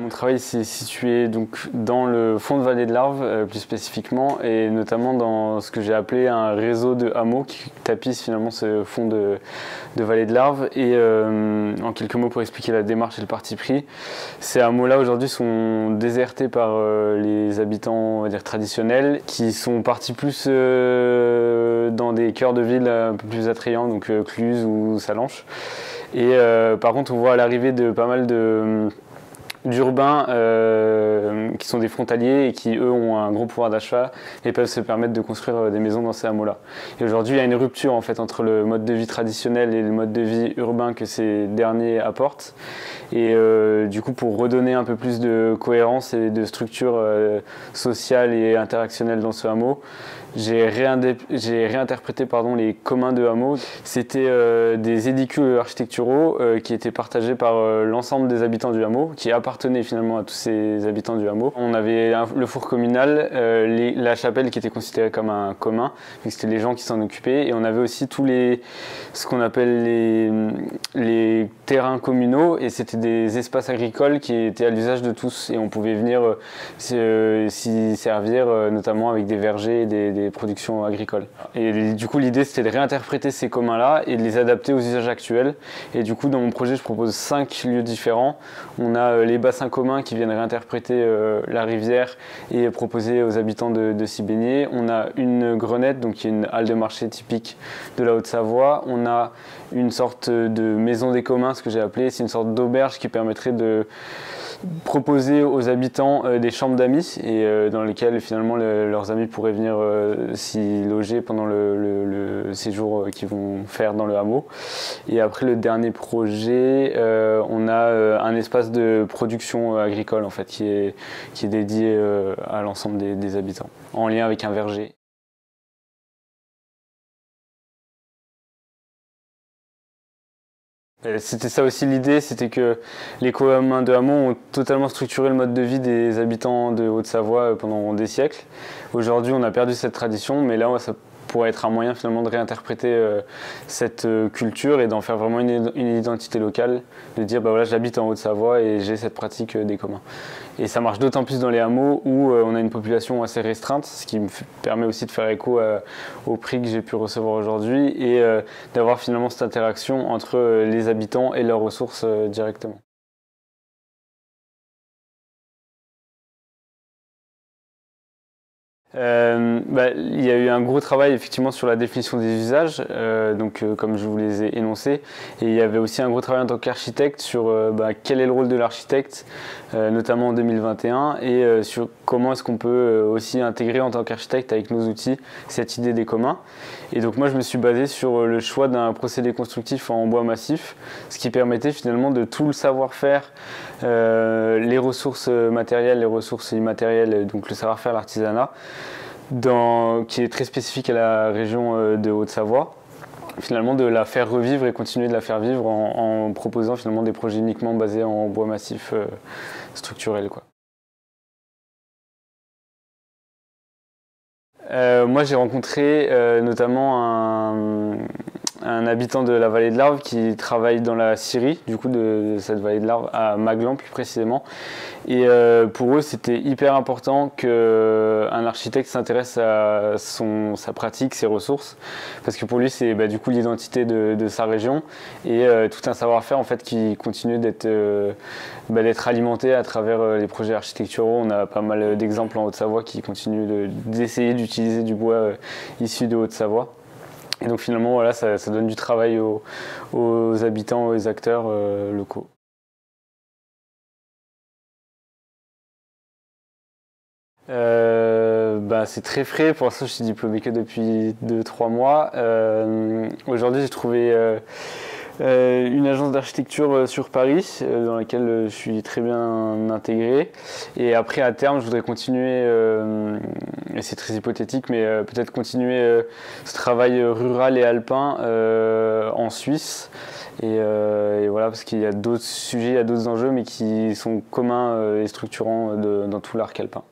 Mon travail s'est situé donc dans le fond de vallée de l'Arve, plus spécifiquement, et notamment dans ce que j'ai appelé un réseau de hameaux qui tapisse finalement ce fond de vallée de l'Arve. Et en quelques mots pour expliquer la démarche et le parti pris, ces hameaux-là aujourd'hui sont désertés par les habitants, on va dire, traditionnels, qui sont partis plus dans des cœurs de ville un peu plus attrayants, donc Cluses ou Sallanches. Et par contre, on voit à l'arrivée de pas mal d'urbains qui sont des frontaliers et qui, eux, ont un gros pouvoir d'achat et peuvent se permettre de construire des maisons dans ces hameaux-là. Et aujourd'hui, il y a une rupture en fait entre le mode de vie traditionnel et le mode de vie urbain que ces derniers apportent. Et du coup, pour redonner un peu plus de cohérence et de structure sociale et interactionnelle dans ce hameau, j'ai réinterprété les communs de hameaux. C'était des édicules architecturaux qui étaient partagés par l'ensemble des habitants du hameau, qui appartenaient finalement à tous ces habitants du hameau. On avait le four communal, la chapelle qui était considérée comme un commun, c'était les gens qui s'en occupaient, et on avait aussi ce qu'on appelle les terrains communaux, et c'était des espaces agricoles qui étaient à l'usage de tous, et on pouvait venir s'y servir, notamment avec des vergers et des productions agricoles. Et du coup, l'idée, c'était de réinterpréter ces communs-là et de les adapter aux usages actuels. Et du coup, dans mon projet, je propose 5 lieux différents. On a les bassins communs qui viennent réinterpréter la rivière et proposer aux habitants de s'y baigner. On a une grenette, donc qui est une halle de marché typique de la Haute-Savoie. On a une sorte de maison des communs, ce que j'ai appelé, c'est une sorte d'auberge qui permettrait de proposer aux habitants des chambres d'amis et dans lesquelles finalement leurs amis pourraient venir s'y loger pendant le séjour qu'ils vont faire dans le hameau. Et après, le dernier projet, on a un espace de production agricole en fait, qui est dédié à l'ensemble des habitants, en lien avec un verger. C'était ça aussi l'idée, c'était que les communs de hameaux ont totalement structuré le mode de vie des habitants de Haute-Savoie pendant des siècles. Aujourd'hui, on a perdu cette tradition, mais là, ça pourrait être un moyen finalement de réinterpréter cette culture et d'en faire vraiment une identité locale, de dire bah voilà, j'habite en Haute-Savoie et j'ai cette pratique des communs. Et ça marche d'autant plus dans les hameaux où on a une population assez restreinte, ce qui me permet aussi de faire écho au prix que j'ai pu recevoir aujourd'hui et d'avoir finalement cette interaction entre les habitants et leurs ressources directement. Il y a eu un gros travail effectivement sur la définition des usages, comme je vous les ai énoncés, et il y avait aussi un gros travail en tant qu'architecte sur quel est le rôle de l'architecte, notamment en 2021, et sur comment est-ce qu'on peut aussi intégrer en tant qu'architecte avec nos outils cette idée des communs. Et donc moi je me suis basé sur le choix d'un procédé constructif en bois massif, ce qui permettait finalement de tout le savoir-faire, les ressources matérielles, les ressources immatérielles, donc le savoir-faire, l'artisanat, qui est très spécifique à la région de Haute-Savoie, finalement de la faire revivre et continuer de la faire vivre en proposant finalement des projets uniquement basés en bois massif structurel, quoi. Moi j'ai rencontré notamment un habitant de la vallée de l'Arve qui travaille dans la scierie du coup de cette vallée de l'Arve, à Maglan plus précisément, et pour eux c'était hyper important qu'un architecte s'intéresse à sa pratique, ses ressources, parce que pour lui c'est du coup l'identité de sa région et tout un savoir-faire en fait qui continue d'être alimenté à travers les projets architecturaux. On a pas mal d'exemples en Haute-Savoie qui continuent d'essayer d'utiliser du bois issu de Haute-Savoie. Et donc finalement, voilà, ça donne du travail aux habitants, aux acteurs locaux. C'est très frais, pour l'instant je suis diplômé que depuis 2-3 mois. Aujourd'hui j'ai trouvé une agence d'architecture sur Paris dans laquelle je suis très bien intégré, et après à terme je voudrais continuer, et c'est très hypothétique, mais peut-être continuer ce travail rural et alpin en Suisse, et voilà, parce qu'il y a d'autres sujets, il y a d'autres enjeux mais qui sont communs et structurants dans tout l'arc alpin.